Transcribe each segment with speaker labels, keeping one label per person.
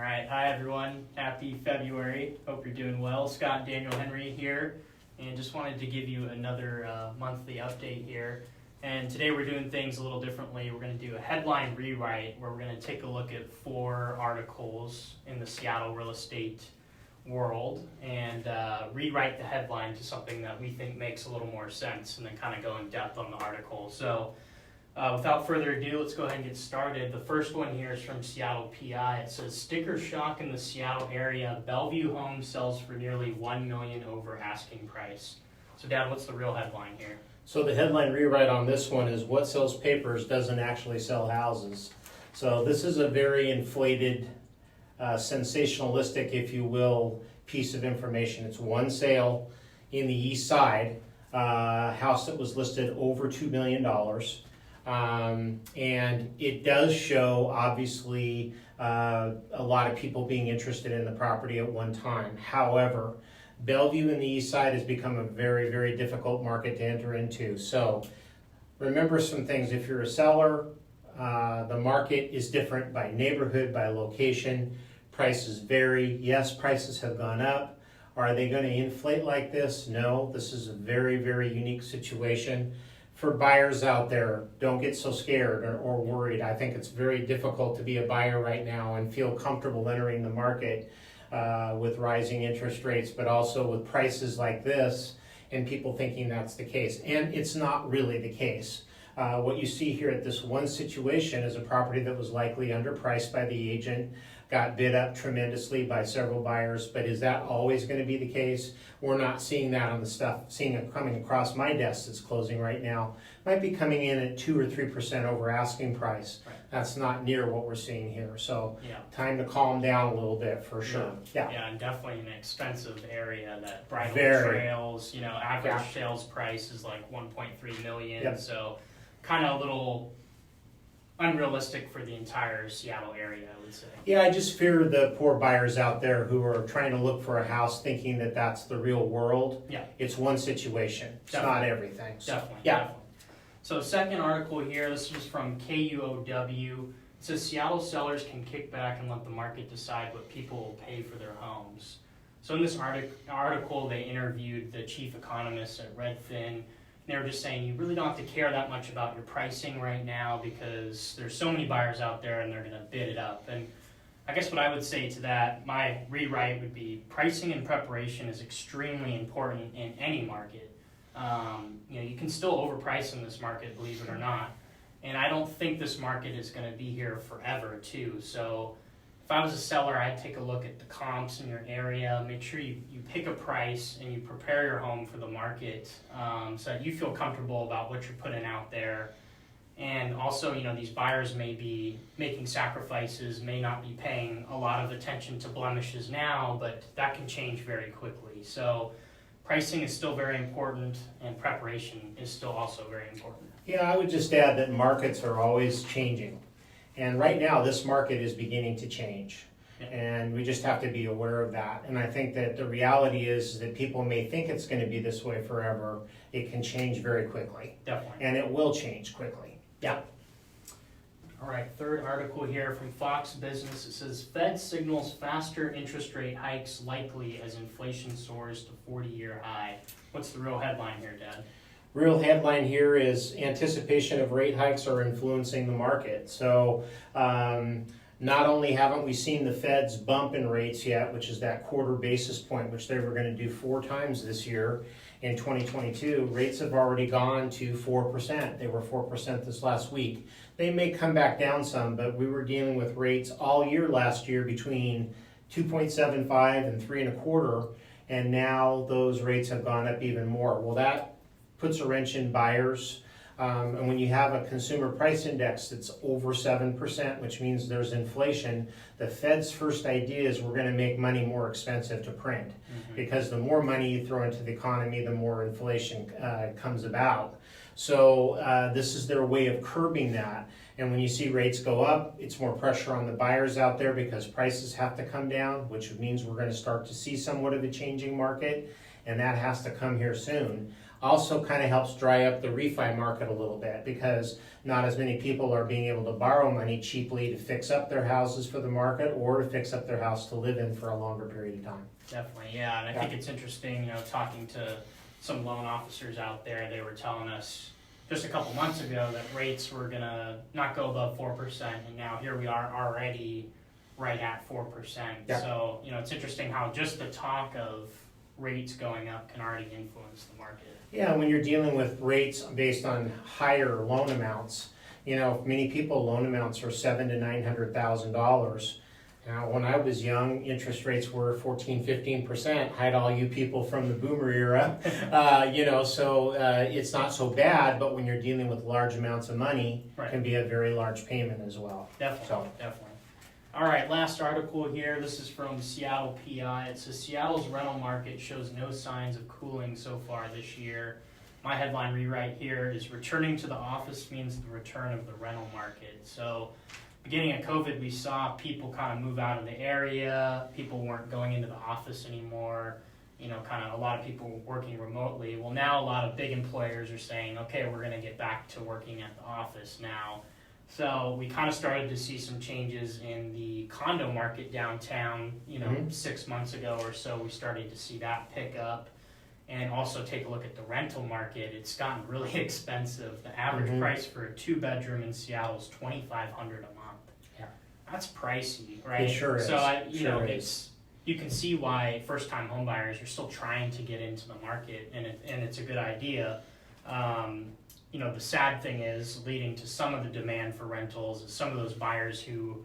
Speaker 1: right, hi everyone. Happy February. Hope you're doing well. Scott Daniel Henry here, and just wanted to give you another monthly update here. And today we're doing things a little differently. We're going to do a headline rewrite where we're going to take a look at 4 articles in the Seattle real estate world and rewrite the headline to something that we think makes a little more sense, and then kind of go in depth on the article. So without further ado, let's go ahead and get started. The first one here is from Seattle PI. It says, sticker shock in the Seattle area. Bellevue home sells for nearly $1 million over asking price. So Dad, what's the real headline here?
Speaker 2: So the headline rewrite on this one is what sells papers doesn't actually sell houses. So this is a very inflated, sensationalistic, if you will, piece of information. It's one sale in the east side, house that was listed over $2 million. And it does show, obviously, a lot of people being interested in the property at one time. However, Bellevue in the east side has become a very, very difficult market to enter into. So remember some things. If you're a seller, the market is different by neighborhood, by location. Prices vary. Yes, prices have gone up. Are they going to inflate like this? No, this is a very, very unique situation. For buyers out there, don't get so scared or worried. I think it's very difficult to be a buyer right now and feel comfortable entering the market with rising interest rates, but also with prices like this and people thinking that's the case. And it's not really the case. What you see here at this one situation is a property that was likely underpriced by the agent, got bid up tremendously by several buyers, but is that always going to be the case? We're not seeing that on the stuff, seeing it coming across my desk that's closing right now. Might be coming in at 2 or 3% over asking price. Right. That's not near what we're seeing here. So time to calm down a little bit for sure.
Speaker 1: Yeah, and definitely an expensive area. That Bridle Trails, average sales price is like 1.3 million.
Speaker 2: Yep.
Speaker 1: So kind of a little unrealistic for the entire Seattle area, I would say.
Speaker 2: Yeah, I just fear the poor buyers out there who are trying to look for a house thinking that that's the real world. Yeah. It's one situation. It's not everything.
Speaker 1: So, definitely. So second article here, this is from KUOW. It says Seattle sellers can kick back and let the market decide what people will pay for their homes. So in this article, they interviewed the chief economist at Redfin. They were just saying you really don't have to care that much about your pricing right now because there's so many buyers out there and they're going to bid it up. And I guess what I would say to that, my rewrite would be pricing and preparation is extremely important in any market. You can still overprice in this market, believe it or not. And I don't think this market is going to be here forever too. So if I was a seller, I'd take a look at the comps in your area, make sure you pick a price and you prepare your home for the market so that you feel comfortable about what you're putting out there. And also, these buyers may be making sacrifices, may not be paying a lot of attention to blemishes now, but that can change very quickly. So pricing is still very important and preparation is still also very important.
Speaker 2: Yeah, I would just add that markets are always changing. And right now, this market is beginning to change, and we just have to be aware of that. And I think that the reality is that people may think it's going to be this way forever. It can change very quickly.
Speaker 1: Definitely.
Speaker 2: And it will change quickly. Yeah.
Speaker 1: All right, third article here from Fox Business. It says, Fed signals faster interest rate hikes likely as inflation soars to 40-year high. What's the real headline here, Dad?
Speaker 2: Real headline here is anticipation of rate hikes are influencing the market. So not only haven't we seen the Fed's bump in rates yet, which is that quarter basis point, which they were going to do 4 times this year in 2022, rates have already gone to 4%. They were 4% this last week. They may come back down some, but we were dealing with rates all year last year between 2.75 and 3.25, and now those rates have gone up even more. Well, that puts a wrench in buyers. And when you have a consumer price index that's over 7%, which means there's inflation, the Fed's first idea is we're going to make money more expensive to print. Because the more money you throw into the economy, the more inflation comes about. So this is their way of curbing that. And when you see rates go up, it's more pressure on the buyers out there because prices have to come down, which means we're going to start to see somewhat of a changing market, and that has to come here soon. Also kind of helps dry up the refi market a little bit because not as many people are being able to borrow money cheaply to fix up their houses for the market or to fix up their house to live in for a longer period of time.
Speaker 1: Definitely, yeah, and I think it's interesting, talking to some loan officers out there, they were telling us just a couple months ago that rates were gonna not go above 4%, and now here we are already right at 4%.
Speaker 2: Yeah.
Speaker 1: So, it's interesting how just the talk of rates going up can already influence the market.
Speaker 2: Yeah, when you're dealing with rates based on higher loan amounts, many people loan amounts are $700,000 to $900,000. Now, when I was young, interest rates were 14-15%. Hide all you people from the boomer era, so it's not so bad. But when you're dealing with large amounts of money,
Speaker 1: Right.
Speaker 2: it can be a very large payment as well.
Speaker 1: Definitely. All right, last article here. This is from Seattle PI. It says Seattle's rental market shows no signs of cooling so far this year. My headline rewrite here is returning to the office means the return of the rental market. So beginning of COVID, we saw people kind of move out of the area. People weren't going into the office anymore. Kind of a lot of people working remotely. Well, now a lot of big employers are saying, okay, we're going to get back to working at the office now. So we kind of started to see some changes in the condo market downtown, 6 months ago or so. We started to see that pick up. And also take a look at the rental market. It's gotten really expensive. The average price for a 2-bedroom in Seattle is $2,500 a month.
Speaker 2: Yeah.
Speaker 1: That's pricey, right?
Speaker 2: It sure is.
Speaker 1: So you can see why first-time homebuyers are still trying to get into the market, and it's a good idea. The sad thing is, leading to some of the demand for rentals is some of those buyers who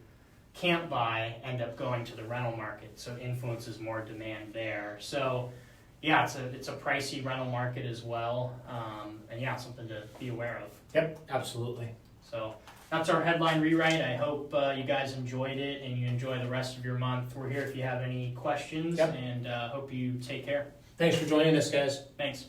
Speaker 1: can't buy end up going to the rental market, so it influences more demand there. So, yeah, it's a pricey rental market as well, and yeah, something to be aware of.
Speaker 2: Yep, absolutely.
Speaker 1: So that's our headline rewrite. I hope you guys enjoyed it and you enjoy the rest of your month. We're here if you have any questions, and hope you take care.
Speaker 2: Thanks for joining us, guys.
Speaker 1: Thanks.